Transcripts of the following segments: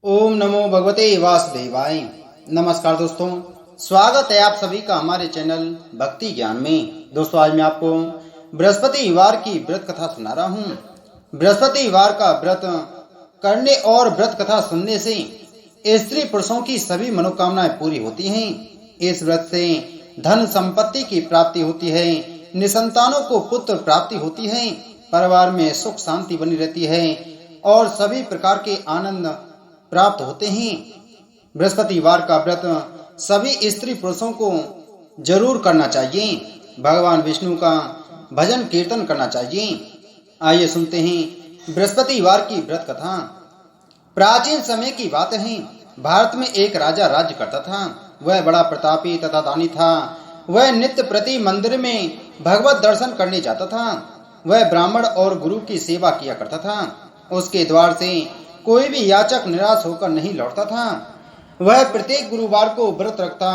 ओम नमो भगवते वासुदेवाय। नमस्कार दोस्तों, स्वागत है आप सभी का हमारे चैनल भक्ति ज्ञान में। दोस्तों, आज मैं आपको बृहस्पतिवार की व्रत कथा सुना रहा हूँ। बृहस्पतिवार का व्रत करने और व्रत कथा सुनने से स्त्री पुरुषों की सभी मनोकामनाएं पूरी होती हैं। इस व्रत से धन संपत्ति की प्राप्ति होती है, निसंतानों को पुत्र प्राप्ति होती है, परिवार में सुख शांति बनी रहती है और सभी प्रकार के आनंद प्राप्त होते हैं। बृहस्पतिवार का व्रत सभी स्त्री पुरुषों को जरूर करना चाहिए। भगवान विष्णु का भजन कीर्तन करना चाहिए। आइए सुनते हैं बृहस्पतिवार की व्रत कथा। प्राचीन समय की बात है। भारत में एक राजा राज्य करता था। वह बड़ा प्रतापी तथा दानी था। वह नित्य प्रति मंदिर में भगवत दर्शन करने जाता था। वह ब्राह्मण और गुरु की सेवा किया करता था। उसके द्वार से कोई भी याचक निराश होकर नहीं लौटता था। वह प्रत्येक गुरुवार को व्रत रखता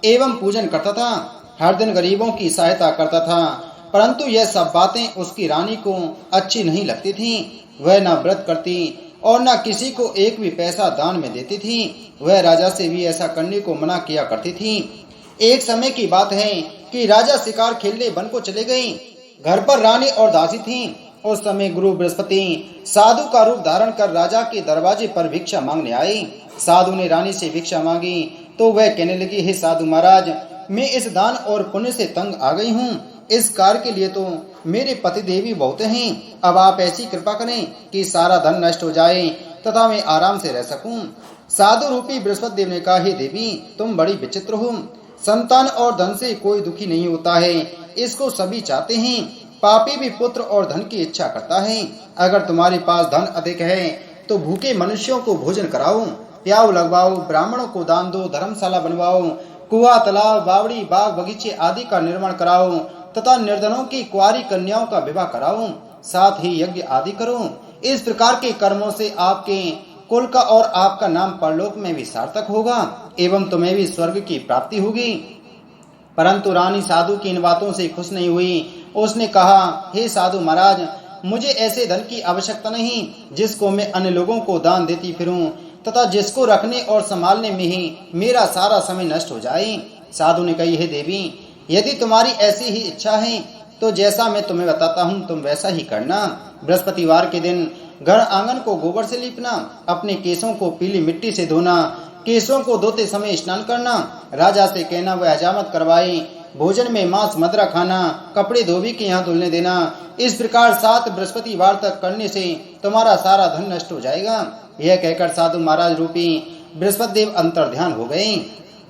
एवं पूजन करता था। हर दिन गरीबों की सहायता करता था, परंतु यह सब बातें उसकी रानी को अच्छी नहीं लगती थीं। वह न व्रत करती और न किसी को एक भी पैसा दान में देती थी। वह राजा से भी ऐसा करने को मना किया करती थी। एक समय की बात है कि राजा शिकार खेलने वन को चले गए। घर पर रानी और दासी थीं। उस समय गुरु बृहस्पति साधु का रूप धारण कर राजा के दरवाजे पर भिक्षा मांगने आए। साधु ने रानी से भिक्षा मांगी तो वह कहने लगी, हे साधु महाराज, मैं इस दान और पुण्य से तंग आ गई हूँ। इस कार्य के लिए तो मेरे पति देवी बहुत हैं। अब आप ऐसी कृपा करें कि सारा धन नष्ट हो जाए तथा मैं आराम से रह सकूं। साधु रूपी बृहस्पति देव ने कहा, हे देवी, तुम बड़ी विचित्र हो। संतान और धन से कोई दुखी नहीं होता है, इसको सभी चाहते हैं। पापी भी पुत्र और धन की इच्छा करता है। अगर तुम्हारे पास धन अधिक है तो भूखे मनुष्यों को भोजन कराओ, प्याऊ लगवाओ, ब्राह्मणों को दान दो, धर्मशाला बनवाओ, कुआं, तालाब, बावड़ी, बाग, बगीचे आदि का निर्माण कराओ तथा निर्धनों की कुंवारी कन्याओं का विवाह कराओ। साथ ही यज्ञ आदि करो। इस प्रकार के कर्मों से आपके कुल का और आपका नाम परलोक में भी सार्थक होगा एवं तुम्हें भी स्वर्ग की प्राप्ति होगी। परंतु रानी साधु की इन बातों से खुश नहीं हुई। उसने कहा, हे साधु महाराज, मुझे ऐसे धन की आवश्यकता नहीं जिसको मैं अन्य लोगों को दान देती फिरूं तथा जिसको रखने और संभालने में ही मेरा सारा समय नष्ट हो जाए। साधु ने कही, हे देवी, यदि तुम्हारी ऐसी ही इच्छा है तो जैसा मैं तुम्हें बताता हूँ तुम वैसा ही करना। बृहस्पतिवार के दिन घर आंगन को गोबर से लीपना, अपने केसों को पीली मिट्टी से धोना, केसों को धोते समय स्नान करना, राजा से कहना वह हजामत करवाए, भोजन में मांस मदिरा खाना, कपड़े धोबी के यहाँ धुलने देना। इस प्रकार 7 बृहस्पतिवार तक करने से तुम्हारा सारा धन नष्ट हो जाएगा। यह कहकर साधु महाराज रूपी बृहस्पति देव अंतर्ध्यान हो गए।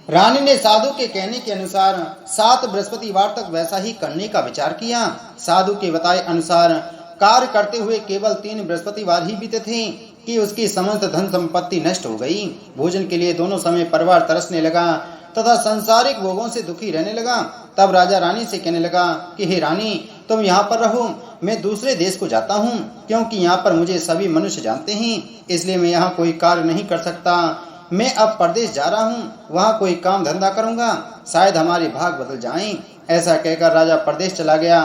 रानी ने साधु के कहने के अनुसार 7 बृहस्पतिवार तक वैसा ही करने का विचार किया। साधु के बताए अनुसार कार्य करते हुए केवल 3 बृहस्पतिवार ही बीते थे कि उसकी समस्त धन संपत्ति नष्ट हो गई। भोजन के लिए दोनों समय परिवार तरसने लगा तथा संसारिक भोगों से दुखी रहने लगा। तब राजा रानी से कहने लगा कि हे रानी, तुम यहाँ पर रहो, मैं दूसरे देश को जाता हूँ, क्योंकि यहाँ पर मुझे सभी मनुष्य जानते हैं, इसलिए मैं यहाँ कोई कार्य नहीं कर सकता। मैं अब परदेश जा रहा हूँ, वहाँ कोई काम धंधा करूँगा, शायद हमारे भाग बदल जाएं। ऐसा कहकर राजा परदेश चला गया।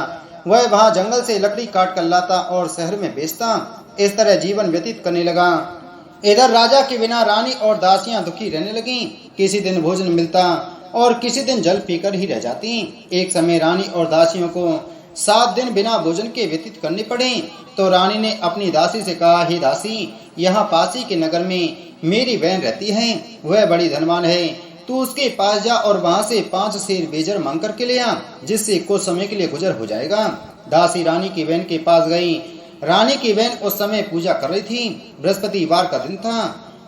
वह वहाँ जंगल से लकड़ी काट कर लाता और शहर में बेचता। इस तरह जीवन व्यतीत करने लगा। इधर राजा के बिना रानी और दासियां दुखी रहने लगी। किसी दिन भोजन मिलता और किसी दिन जल पीकर ही रह जाती। एक समय रानी और दासियों को 7 दिन बिना भोजन के व्यतीत करने पड़े। तो रानी ने अपनी दासी से कहा, हे दासी, यहाँ पासी के नगर में मेरी बहन रहती है, वह बड़ी धनवान है। तू उसके पास जा और वहाँ से 5 सेर बेजर मांग करके ले आ, जिससे कुछ समय के लिए गुजर हो जाएगा। दासी रानी की बहन के पास गई। रानी की बहन उस समय पूजा कर रही थी। बृहस्पतिवार का दिन था।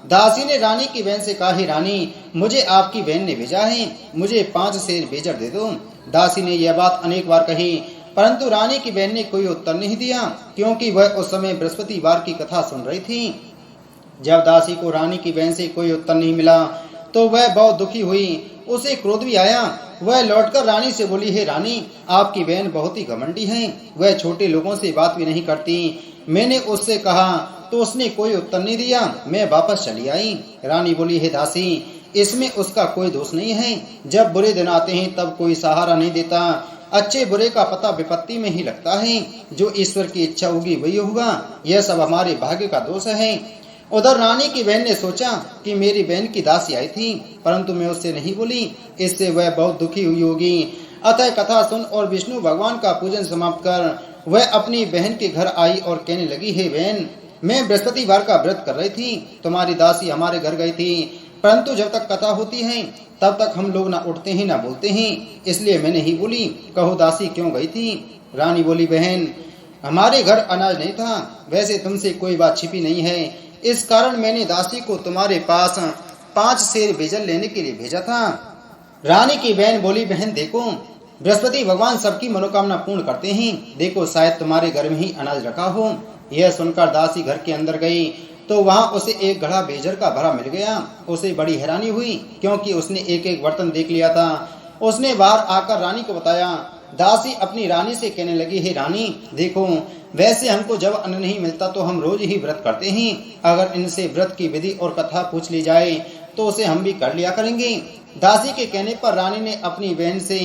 दासी ने रानी की बहन से कहा, हे रानी, मुझे आपकी बहन ने भेजा है, मुझे 5 सेर बेजर दे दो। दासी ने यह बात अनेक बार कही, परंतु रानी की बहन ने कोई उत्तर नहीं दिया, क्योंकि वह उस समय बृहस्पतिवार की कथा सुन रही थी। जब दासी को रानी की बहन से कोई उत्तर नहीं मिला तो वह बहुत दुखी हुई। उसे क्रोध भी आया। वह लौटकर रानी से बोली, हे रानी, आपकी बहन बहुत ही घमंडी है, वह छोटे लोगों से बात भी नहीं करती। मैंने उससे कहा तो उसने कोई उत्तर नहीं दिया, मैं वापस चली आई। रानी बोली, हे दासी, इसमें उसका कोई दोष नहीं है। जब बुरे दिन आते हैं तब कोई सहारा नहीं देता। अच्छे बुरे का पता विपत्ति में ही लगता है। जो ईश्वर की इच्छा होगी वही होगा। यह सब हमारे भाग्य का दोष है। उधर रानी की बहन ने सोचा कि मेरी बहन की दासी आई थी, परंतु मैं उससे नहीं बोली। इससे वह बहुत दुखी हुई होगी। अतः कथा सुन और विष्णु भगवान का पूजन समाप्त कर वह अपनी बहन के घर आई और कहने लगी, हे बहन, मैं बृहस्पतिवार का व्रत कर रही थी। तुम्हारी दासी हमारे घर गई थी, परंतु जब तक कथा होती है तब तक हम लोग ना उठते हैं ना बोलते हैं, इसलिए मैं नहीं बोली। कहो दासी क्यों गई थी? रानी बोली, बहन, हमारे घर अनाज नहीं था। वैसे तुमसे कोई बात छिपी नहीं है, इस कारण मैंने दासी को तुम्हारे पास 5 सेर बेजल लेने के लिए भेजा था। रानी की बहन बोली, बहन देखो, बृहस्पति भगवान सबकी मनोकामना पूर्ण करते हैं। देखो शायद तुम्हारे घर में ही अनाज रखा हो। यह सुनकर दासी घर के अंदर गई तो वहां उसे एक घड़ा बेजर का भरा मिल गया। उसे बड़ी हैरानी हुई, क्योंकि उसने एक एक बर्तन देख लिया था। उसने बाहर आकर रानी को बताया। दासी अपनी रानी से कहने लगी, हे रानी देखो, वैसे हमको जब अन्न नहीं मिलता तो हम रोज ही व्रत करते हैं। अगर इनसे व्रत की विधि और कथा पूछ ली जाए तो उसे हम भी कर लिया करेंगे। दासी के कहने पर रानी ने अपनी बहन से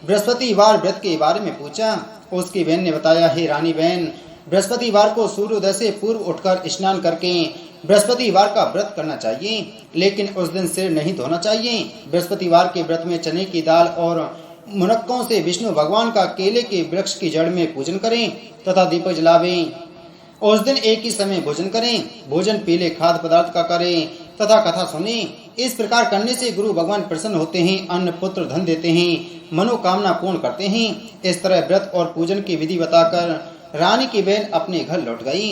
बृहस्पतिवार व्रत के बारे में पूछा। उसकी बहन ने बताया, हे रानी बहन, बृहस्पतिवार को सूर्योदय से पूर्व उठकर स्नान करके बृहस्पतिवार का व्रत करना चाहिए, लेकिन उस दिन सिर नहीं धोना चाहिए। बृहस्पतिवार के व्रत में चने की दाल और मुनक्कों से विष्णु भगवान का केले के वृक्ष की जड़ में पूजन करें तथा दीपक जलावें। उस दिन एक ही समय भोजन करें। भोजन पीले खाद्य पदार्थ का करें तथा कथा सुनें। इस प्रकार करने से गुरु भगवान प्रसन्न होते हैं, अन्न पुत्र धन देते हैं, मनोकामना पूर्ण करते हैं। इस तरह व्रत और पूजन की विधि बताकर रानी की बहन अपने घर लौट गई।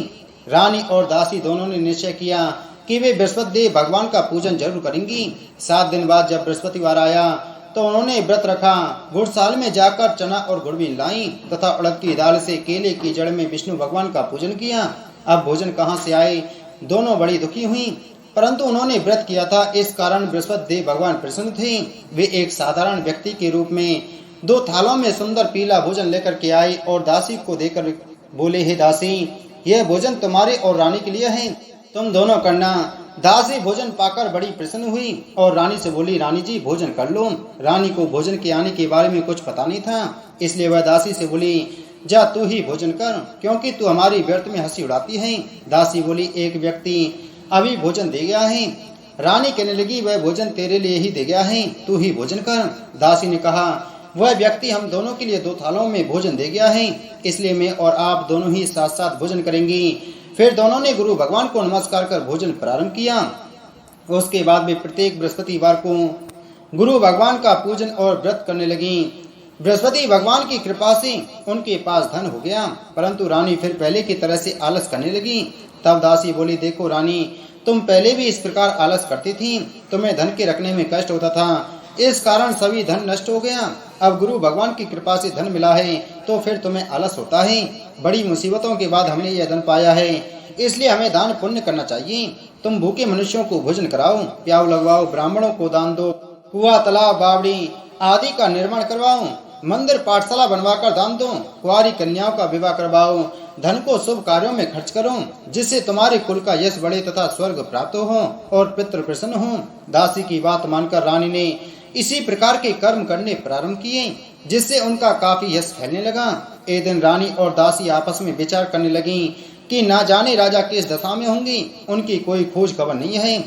रानी और दासी दोनों ने निश्चय किया कि वे बृहस्पति देव भगवान का पूजन जरूर करेंगी। 7 दिन बाद जब बृहस्पतिवार आया तो उन्होंने व्रत रखा। गुड़साल में जाकर चना और गुड़ भी लाई तथा उड़द की दाल से केले की जड़ में विष्णु भगवान का पूजन किया। अब भोजन कहाँ से आए? दोनों बड़ी दुखी हुई, परंतु उन्होंने व्रत किया था, इस कारण बृहस्पति देव भगवान प्रसन्न थे। वे एक साधारण व्यक्ति के रूप में 2 थालों में सुंदर पीला भोजन लेकर के आए और दासी को देकर बोले, हे दासी, यह भोजन तुम्हारे और रानी के लिए है, तुम दोनों करना। दासी भोजन पाकर बड़ी प्रसन्न हुई और रानी से बोली, रानी जी भोजन कर लो। रानी को भोजन के आने के बारे में कुछ पता नहीं था, इसलिए वह दासी से बोली, जा तू ही भोजन कर, क्योंकि तू हमारी व्यर्थ में हंसी उड़ाती है। दासी बोली, एक व्यक्ति अभी भोजन दे गया है। रानी कहने लगी, वह भोजन तेरे लिए ही दे गया है, तू ही भोजन कर। दासी ने कहा, वह व्यक्ति हम दोनों के लिए 2 थालों में भोजन दे गया है, इसलिए मैं और आप दोनों ही साथ साथ भोजन करेंगी। फिर दोनों ने गुरु भगवान को नमस्कार कर भोजन प्रारंभ किया। उसके बाद वे प्रत्येक बृहस्पतिवार को गुरु भगवान का पूजन और व्रत करने लगी। बृहस्पति भगवान की कृपा से उनके पास धन हो गया, परंतु रानी फिर पहले की तरह से आलस करने लगी। तब दासी बोली, देखो रानी, तुम पहले भी इस प्रकार आलस करती थी, तुम्हें धन के रखने में कष्ट होता था, इस कारण सभी धन नष्ट हो गया। अब गुरु भगवान की कृपा से धन मिला है तो फिर तुम्हें आलस होता है। बड़ी मुसीबतों के बाद हमने यह धन पाया है, इसलिए हमें दान पुण्य करना चाहिए। तुम भूखे मनुष्यों को भोजन कराओ, प्याऊ लगवाओ, ब्राह्मणों को दान दो, कुआं, तालाब, बावड़ी आदि का निर्माण करवाओ, मंदिर पाठशाला बनवाकर दान दो, कुंवारी कन्याओं का विवाह करवाओ, धन को शुभ कार्यों में खर्च करो, जिससे तुम्हारे कुल का यश बढ़े तथा स्वर्ग प्राप्त हो और पितृ प्रसन्न हो। दासी की बात मानकर रानी ने इसी प्रकार के कर्म करने प्रारंभ किए, जिससे उनका काफी यश फैलने लगा। एक दिन रानी और दासी आपस में विचार करने लगी कि ना जाने राजा किस दशा में होंगी, उनकी कोई खोज खबर नहीं है।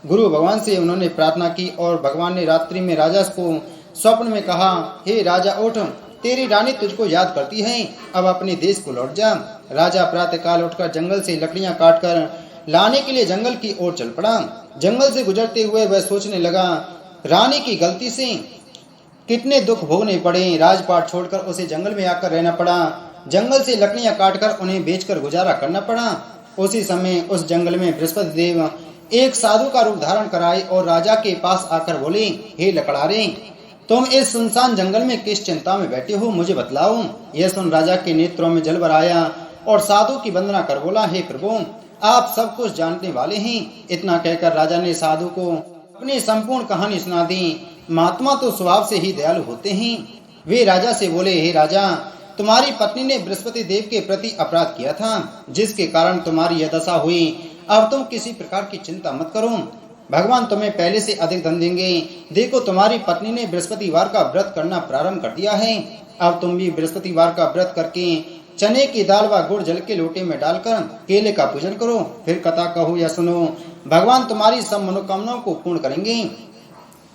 गुरु भगवान से उन्होंने प्रार्थना की और भगवान ने रात्रि में राजा को स्वप्न में कहा, हे राजा उठ, तेरी रानी तुझको याद करती है, अब अपने देश को लौट जा। राजा प्रातःकाल उठकर जंगल से लकड़ियां काटकर लाने के लिए जंगल की ओर चल पड़ा। जंगल से गुजरते हुए वह सोचने लगा, रानी की गलती से कितने दुख भोगने पड़े, राजपाट छोड़कर उसे जंगल में आकर रहना पड़ा, जंगल से लकड़ियां काटकर उन्हें बेचकर गुजारा करना पड़ा। उसी समय उस जंगल में बृहस्पति देव एक साधु का रूप धारण कराए और राजा के पास आकर बोले, हे लकड़ारे, तुम इस सुनसान जंगल में किस चिंता में बैठे हो, मुझे बतलाओ। यह सुन राजा के नेत्रों में जल भर आया और साधु की वंदना कर बोला, हे प्रभु, आप सब कुछ जानने वाले हैं। इतना कहकर राजा ने साधु को अपनी संपूर्ण कहानी सुना दी। महात्मा तो स्वभाव से ही दयालु होते हैं। वे राजा से बोले, हे राजा, तुम्हारी पत्नी ने बृहस्पति देव के प्रति अपराध किया था, जिसके कारण तुम्हारी यह दशा हुई। अब तुम किसी प्रकार की चिंता मत करो, भगवान तुम्हें पहले से अधिक धन देंगे। देखो, तुम्हारी पत्नी ने बृहस्पतिवार का व्रत करना प्रारंभ कर दिया है। अब तुम भी बृहस्पतिवार का व्रत करके चने की दाल व गुड़ जल के लोटे में डालकर केले का पूजन करो, फिर कथा कहो या सुनो, भगवान तुम्हारी सब मनोकामनाओं को पूर्ण करेंगे।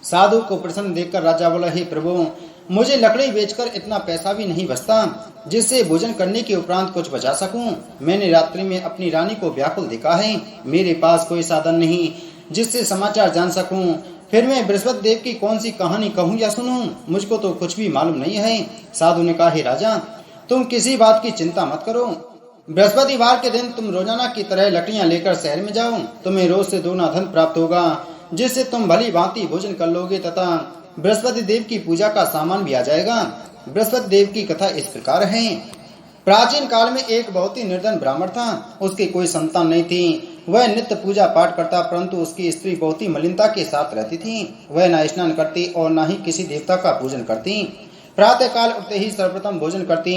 साधु को प्रसन्न देखकर राजा बोला, हे प्रभु, मुझे लकड़ी बेचकर इतना पैसा भी नहीं बचता जिससे भोजन करने के उपरांत कुछ बचा सकूं। मैंने रात्रि में अपनी रानी को व्याकुल देखा है, मेरे पास कोई साधन नहीं जिससे समाचार जान सकूं। फिर मैं बृहस्पति देव की कौन सी कहानी कहूं या सुनूं, मुझको तो कुछ भी मालूम नहीं है। साधु ने कहा, हे राजा, तुम किसी बात की चिंता मत करो। बृहस्पतिवार के दिन तुम रोजाना की तरह लकड़ियां लेकर शहर में जाओ, तुम्हें रोज से दोगुना धन प्राप्त होगा, जिससे तुम भली भांति भोजन कर लोगे तथा बृहस्पति देव की पूजा का सामान भी आ जाएगा। बृहस्पति देव की कथा इस प्रकार है। प्राचीन काल में एक बहुत ही निर्धन ब्राह्मण था, उसकी कोई संतान नहीं थी। वह नित्य पूजा पाठ करता, परंतु उसकी स्त्री बहुत ही मलिनता के साथ रहती थी। वह न स्नान करती और न ही किसी देवता का पूजन करती। प्रातः काल उठते ही सर्वप्रथम भोजन करती,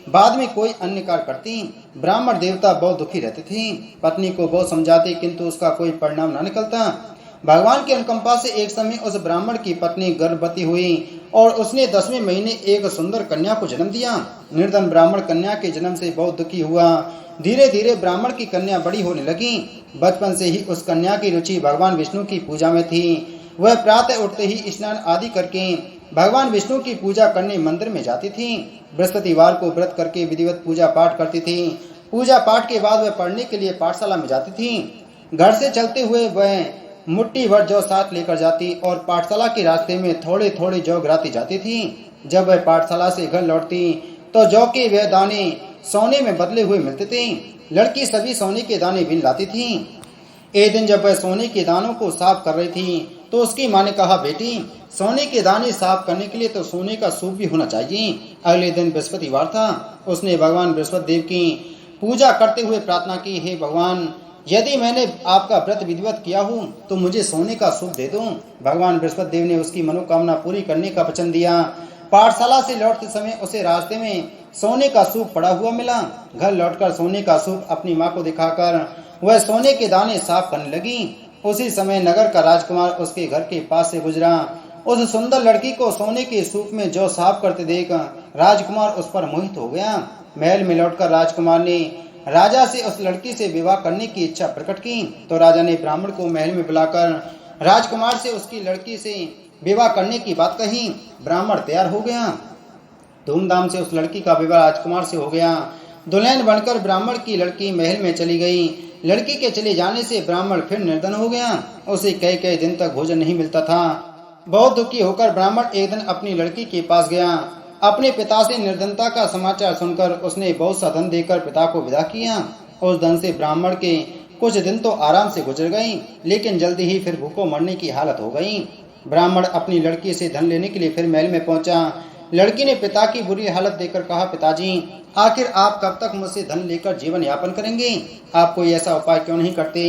बाद में कोई अन्य कार्य करती। ब्राह्मण देवता बहुत दुखी रहते थे, पत्नी को बहुत समझाते किंतु उसका कोई परिणाम न निकलता। भगवान की अनुकंपा से एक समय उस ब्राह्मण की पत्नी गर्भवती हुई और उसने 10वें महीने एक सुंदर कन्या को जन्म दिया। निर्धन ब्राह्मण कन्या के जन्म से बहुत दुखी हुआ। धीरे धीरे ब्राह्मण की कन्या बड़ी होने लगी। बचपन से ही उस कन्या की रुचि भगवान विष्णु की पूजा में थी। वह प्रातः उठते ही स्नान आदि करके भगवान विष्णु की पूजा करने मंदिर में जाती थी। बृहस्पतिवार को व्रत करके विधिवत पूजा पाठ करती थी। पूजा पाठ के बाद वह पढ़ने के लिए पाठशाला में जाती थी। घर से चलते हुए वह मुट्ठी भर जौ साथ लेकर जाती और पाठशाला के रास्ते में थोड़े थोड़े जौ गिराती जाती थी। जब वह पाठशाला से घर लौटती तो जौ के वह दाने सोने में बदले हुए मिलते थे। लड़की सभी सोने के दाने बीन लाती थी। एक दिन जब वह सोने के दानों को साफ कर रही थी तो उसकी माँ ने कहा, बेटी, सोने के दाने साफ करने के लिए तो सोने का सूप भी होना चाहिए। अगले दिन बृहस्पतिवार था। उसने भगवान बृहस्पति देव की पूजा करते हुए प्रार्थना की, हे भगवान, यदि मैंने आपका व्रत विधिवत किया हूँ तो मुझे सोने का सूप दे दो। भगवान बृहस्पति देव ने उसकी मनोकामना पूरी करने का वचन दिया। पाठशाला से लौटते समय उसे रास्ते में सोने का सूप पड़ा हुआ मिला। घर लौटकर सोने का सूप अपनी माँ को दिखाकर वह सोने के दाने साफ करने लगी। उसी समय नगर का राजकुमार उसके घर के पास से गुजरा। उस सुंदर लड़की को सोने के सूप में जौ साफ करते देख राजकुमार उस पर मोहित हो गया। महल में लौटकर राजकुमार ने राजा से उस लड़की से विवाह करने की इच्छा प्रकट की तो राजा ने ब्राह्मण को महल में बुलाकर राजकुमार से उसकी लड़की से विवाह करने की बात कही। ब्राह्मण तैयार हो गया। धूमधाम से उस लड़की का विवाह राजकुमार से हो गया। दुल्हन बनकर ब्राह्मण की लड़की महल में चली गई। लड़की के चले जाने से ब्राह्मण फिर निर्धन हो गया। उसे कई कई दिन तक भोजन नहीं मिलता था। बहुत दुखी होकर ब्राह्मण एक दिन अपनी लड़की के पास गया। अपने पिता से निर्धनता का समाचार सुनकर उसने बहुत सा धन देकर पिता को विदा किया। उस धन से ब्राह्मण के कुछ दिन तो आराम से गुजर गई, लेकिन जल्दी ही फिर भूखों मरने की हालत हो गई। ब्राह्मण अपनी लड़की से धन लेने के लिए फिर महल में पहुंचा। लड़की ने पिता की बुरी हालत देखकर कहा, पिताजी, आखिर आप कब तक मुझसे धन लेकर जीवन यापन करेंगे? आप कोई ऐसा उपाय क्यों नहीं करते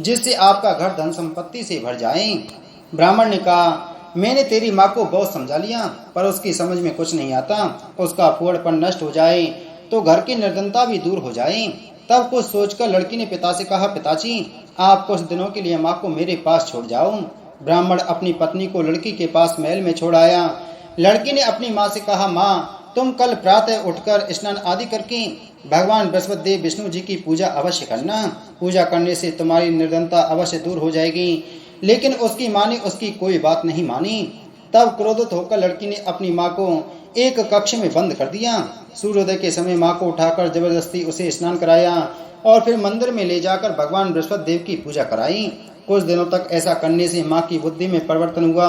जिससे आपका घर धन संपत्ति से भर जाए? ब्राह्मण ने कहा, मैंने तेरी माँ को बहुत समझा लिया, पर उसकी समझ में कुछ नहीं आता। उसका फूहड़पन नष्ट हो जाए तो घर की निर्धनता भी दूर हो जाए। तब कुछ सोचकर लड़की ने पिता से कहा, पिताजी, आप कुछ दिनों के लिए माँ को मेरे पास छोड़ जाओ। ब्राह्मण अपनी पत्नी को लड़की के पास महल में छोड़ आया। लड़की ने अपनी माँ से कहा, माँ, तुम कल प्रातः उठकर स्नान आदि करके भगवान बृहस्पति देव विष्णु जी की पूजा अवश्य करना। पूजा करने से तुम्हारी निर्धनता अवश्य दूर हो जाएगी। लेकिन उसकी माँ ने उसकी कोई बात नहीं मानी। तब क्रोधित होकर लड़की ने अपनी माँ को एक कक्ष में बंद कर दिया। सूर्योदय के समय माँ को उठाकर जबरदस्ती उसे स्नान कराया और फिर मंदिर में ले जाकर भगवान बृहस्पति देव की पूजा कराई। कुछ दिनों तक ऐसा करने से माँ की बुद्धि में परिवर्तन हुआ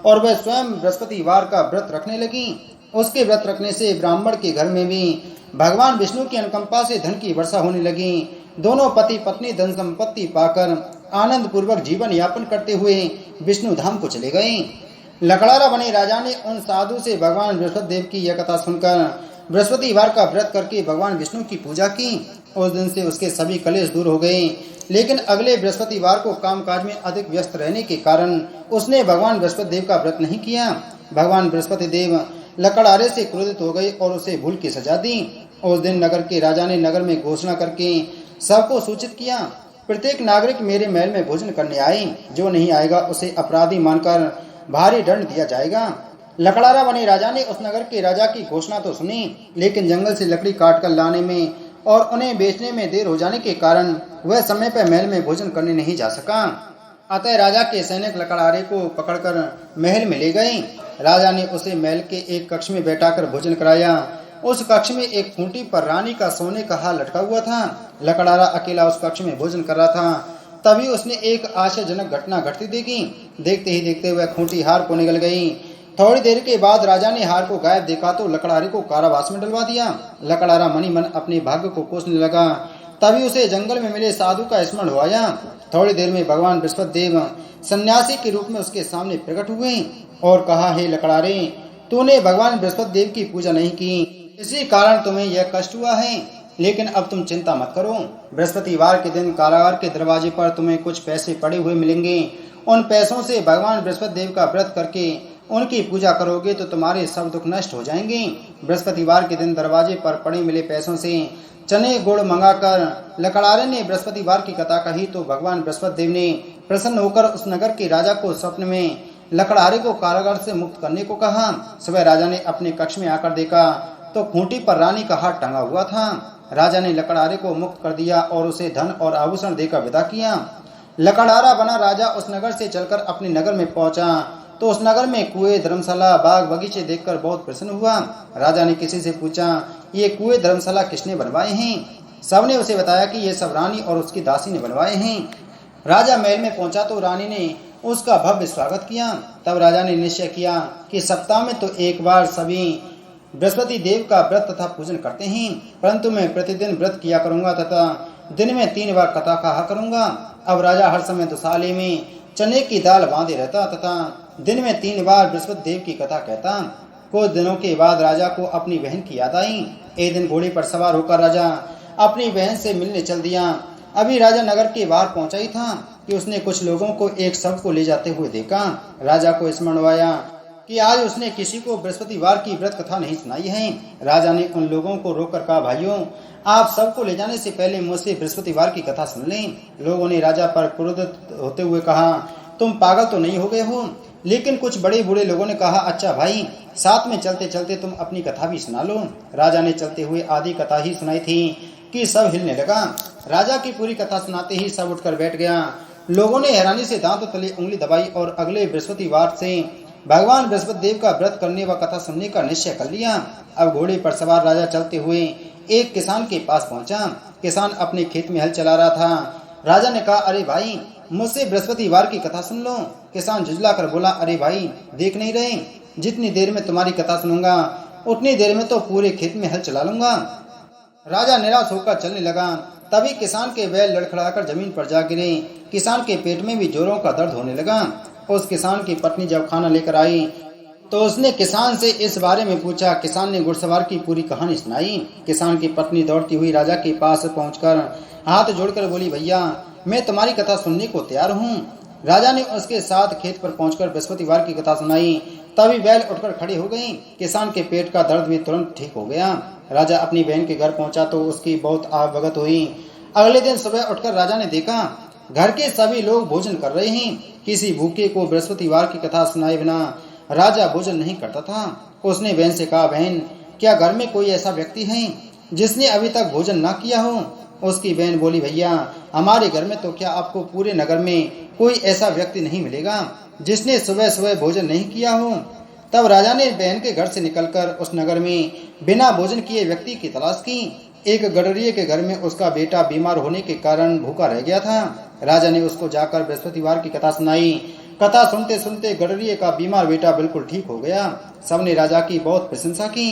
और वह स्वयं बृहस्पतिवार का व्रत रखने लगी। उसके व्रत रखने से ब्राह्मण के घर में भी भगवान विष्णु की अनुकंपा से धन की वर्षा होने लगी। दोनों पति पत्नी धन संपत्ति पाकर आनंद पूर्वक जीवन यापन करते हुए विष्णु धाम को चले गए। लकड़ारा बने राजा ने उन साधु से भगवान बृहस्पति देव की यह कथा सुनकर बृहस्पतिवार का व्रत करके भगवान विष्णु की पूजा की। उस दिन से उसके सभी कलेश दूर हो गए। लेकिन अगले बृहस्पतिवार को कामकाज में अधिक व्यस्त रहने के कारण उसने भगवान बृहस्पति देव का व्रत नहीं किया। भगवान बृहस्पति देव लकड़ारे से क्रोधित हो गए और उसे भूल की सजा दी। उस दिन नगर के राजा ने नगर में घोषणा करके सबको सूचित किया, प्रत्येक नागरिक मेरे महल में भोजन करने आए। जो नहीं आएगा उसे अपराधी मानकर भारी दंड दिया जाएगा। लकड़ारा बने राजा ने उस नगर के राजा की घोषणा तो सुनी, लेकिन जंगल से लकड़ी काट कर लाने में और उन्हें बेचने में देर हो जाने के कारण वह समय पर महल में भोजन करने नहीं जा सका। अतः राजा के सैनिक लकड़ारे को पकड़कर महल में ले गए। राजा ने उसे महल के एक कक्ष में बैठाकर भोजन कराया। उस कक्ष में एक खूंटी पर रानी का सोने का हार लटका हुआ था। लकड़ारा अकेला उस कक्ष में भोजन कर रहा था। तभी उसने एक आश्चर्यजनक घटना घटती देखी। देखते ही देखते वह खूंटी हार को निकल गई। थोड़ी देर के बाद राजा ने हार को गायब देखा तो लकड़ारे को कारावास में डलवा दिया। लकड़ारा मनी मन अपने भाग्य को कोसने लगा। तभी उसे जंगल में मिले साधु का स्मरण हो आया। थोड़ी देर में भगवान बृहस्पति देव सन्यासी के रूप में उसके सामने प्रकट हुए और कहा, हे लकड़ारे, तूने भगवान बृहस्पति देव की पूजा नहीं की, इसी कारण तुम्हें यह कष्ट हुआ है। लेकिन अब तुम चिंता मत करो। बृहस्पतिवार के दिन कारागार के दरवाजे पर तुम्हें कुछ पैसे पड़े हुए मिलेंगे। उन पैसों से भगवान बृहस्पति देव का व्रत करके उनकी पूजा करोगे तो तुम्हारे सब दुख नष्ट हो जाएंगे। बृहस्पतिवार के दिन दरवाजे पर पड़े मिले पैसों से चने गुड़ मंगाकर लकड़ारे ने बृहस्पतिवार की कथा कही तो भगवान बृहस्पति देव ने प्रसन्न होकर उस नगर के राजा को स्वप्न में लकड़ारे को कारागार से मुक्त करने को कहा। सुबह राजा ने अपने कक्ष में आकर देखा तो खूंटी पर रानी का हाथ टंगा हुआ था। राजा ने लकड़ारे को मुक्त कर दिया और उसे धन और आभूषण देकर विदा किया। लकड़ारा बना राजा उस नगर से चलकर अपने नगर में पहुंचा तो उस नगर में कुएं, धर्मशाला, बाग बगीचे देखकर बहुत प्रसन्न हुआ। राजा ने किसी से पूछा, ये कुएं, धर्मशाला किसने बनवाए हैं? सबने उसे बताया कि ये सब रानी और उसकी दासी ने बनवाए हैं। राजा महल में पहुंचा तो रानी ने उसका भव्य स्वागत किया। तब राजा ने निश्चय किया कि सप्ताह में तो एक बार सभी बृहस्पति देव का व्रत तथा पूजन करते हैं, परंतु मैं प्रतिदिन व्रत किया करूंगा तथा दिन में 3 बार कथा कहा करूंगा। अब राजा हर समय दुसाले में चने की दाल बांधे रहता तथा दिन में 3 बार बृहस्पति देव की कथा कहता। कुछ दिनों के बाद राजा को अपनी बहन की याद आई। एक दिन घोड़े पर सवार होकर राजा अपनी बहन से मिलने चल दिया। अभी राजा नगर के बाहर पहुंचा ही था कि उसने कुछ लोगों को एक शव को ले जाते हुए देखा। राजा को स्मरण आया कि आज उसने किसी को बृहस्पतिवार की व्रत कथा नहीं सुनाई है। राजा ने उन लोगों को रोककर कहा, भाइयों, आप सबको ले जाने से पहले मुझसे बृहस्पतिवार की कथा सुन लें। लोगों ने राजा पर क्रोधित होते हुए कहा, तुम पागल तो नहीं हो गए हो? लेकिन कुछ बड़े बूढ़े लोगों ने कहा, अच्छा भाई, साथ में चलते चलते तुम अपनी कथा भी सुना लो। राजा ने चलते हुए आधी कथा ही सुनाई थी कि सब हिलने लगा। राजा की पूरी कथा सुनाते ही सब उठकर बैठ गया। लोगों ने हैरानी से दांतों तले उंगली दबाई और अगले बृहस्पतिवार से भगवान बृहस्पति देव का व्रत करने व कथा सुनने का निश्चय कर लिया। अब घोड़े पर सवार राजा चलते हुए एक किसान के पास पहुंचा। किसान अपने खेत में हल चला रहा था। राजा ने कहा, अरे भाई, मुझसे बृहस्पतिवार की कथा सुन लो। किसान झुंझला कर बोला, अरे भाई, देख नहीं रहे, जितनी देर में तुम्हारी कथा सुनूंगा उतनी देर में तो पूरे खेत में हल चला लूंगा। राजा निराश होकर चलने लगा। तभी किसान के बैल लड़खड़ाकर जमीन पर जा गिरे। किसान के पेट में भी जोरों का दर्द होने लगा। उस किसान की पत्नी जब खाना लेकर आई तो उसने किसान से इस बारे में पूछा। किसान ने घुड़सवार की पूरी कहानी सुनाई। किसान की पत्नी दौड़ती हुई राजा के पास पहुंचकर हाथ जोड़कर बोली, भैया, मैं तुम्हारी कथा सुनने को तैयार हूँ। राजा ने उसके साथ खेत पर पहुंचकर बृहस्पतिवार की कथा सुनाई। तभी बैल उठकर खड़ी हो गई। किसान के पेट का दर्द भी तुरंत ठीक हो गया। राजा अपनी बहन के घर पहुंचा तो उसकी बहुत आवभगत हुई। अगले दिन सुबह उठकर राजा ने देखा घर के सभी लोग भोजन कर रहे हैं। किसी भूखे को बृहस्पतिवार की कथा सुनाए बिना राजा भोजन नहीं करता था। उसने बहन से कहा, बहन, क्या घर में कोई ऐसा व्यक्ति है जिसने अभी तक भोजन ना किया हो? उसकी बहन बोली, भैया, हमारे घर में तो क्या आपको पूरे नगर में कोई ऐसा व्यक्ति नहीं मिलेगा जिसने सुबह सुबह भोजन नहीं किया हो। तब राजा ने बहन के घर से निकलकर उस नगर में बिना भोजन किए व्यक्ति की तलाश की। एक गडरिये के घर में उसका बेटा बीमार होने के कारण भूखा रह गया था। राजा ने उसको जाकर बृहस्पतिवार की कथा सुनाई। कथा सुनते सुनते गडरिये का बीमार बेटा बिल्कुल ठीक हो गया। सबने राजा की बहुत प्रशंसा की।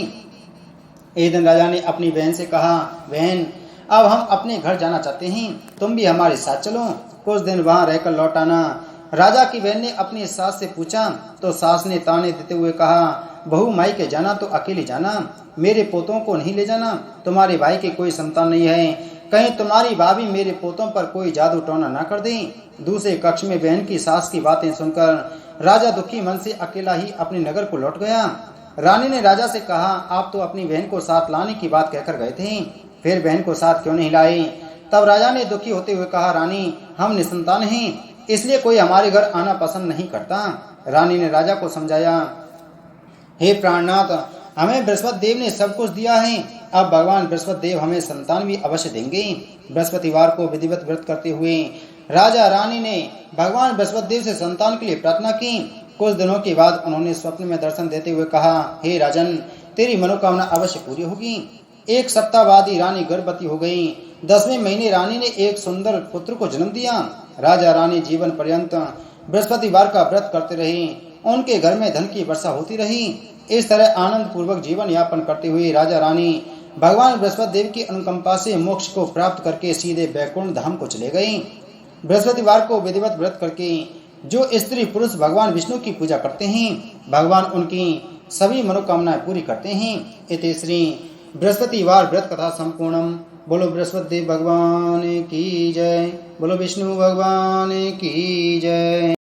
एक दिन राजा ने अपनी बहन से कहा, बहन, अब हम अपने घर जाना चाहते हैं, तुम भी हमारे साथ चलो, कुछ दिन वहां रहकर लौट आना। राजा की बहन ने अपनी सास से पूछा तो सास ने ताने देते हुए कहा, बहू, माई के जाना तो अकेली जाना, मेरे पोतों को नहीं ले जाना। तुम्हारे भाई की कोई संतान नहीं है, कहीं तुम्हारी भाभी मेरे पोतों पर कोई जादू टोना ना कर दे। दूसरे कक्ष में बहन की सास की बातें सुनकर राजा दुखी मन से अकेला ही अपने नगर को लौट गया। रानी ने राजा से कहा, आप तो अपनी बहन को साथ लाने की बात कहकर गए थे, फिर बहन को साथ क्यों नहीं लाए? तब राजा ने दुखी होते हुए कहा, रानी, हम निसंतान हैं, इसलिए कोई हमारे घर आना पसंद नहीं करता। रानी ने राजा को समझाया हे प्राणनाथ, हमें बृहस्पति देव ने सब कुछ दिया है, अब भगवान बृहस्पति देव हमें संतान भी अवश्य देंगे। बृहस्पतिवार को विधिवत व्रत करते हुए राजा रानी ने भगवान बृहस्पति देव से संतान के लिए प्रार्थना की। कुछ दिनों के बाद उन्होंने स्वप्न में दर्शन देते हुए कहा, हे राजन, तेरी मनोकामना अवश्य पूरी होगी। एक सप्ताह बाद ही रानी गर्भवती हो गई। 10वें महीने रानी ने एक सुंदर पुत्र को जन्म दिया। राजा रानी जीवन पर्यंत बृहस्पतिवार का व्रत करते रहे। उनके घर में धन की वर्षा होती रही। इस तरह आनंद पूर्वक जीवन यापन करते हुए राजा रानी भगवान बृहस्पति देव की अनुकंपा से मोक्ष को प्राप्त करके सीधे बैकुंठ धाम को चले गए। बृहस्पतिवार को विधिवत व्रत करके जो स्त्री पुरुष भगवान विष्णु की पूजा करते हैं, भगवान उनकी सभी मनोकामनाएं पूरी करते हैं। इति श्री बृहस्पतिवार व्रत कथा संपूर्णम। बोलो बृहस्पति देव भगवान की जय। बोलो विष्णु भगवान की जय।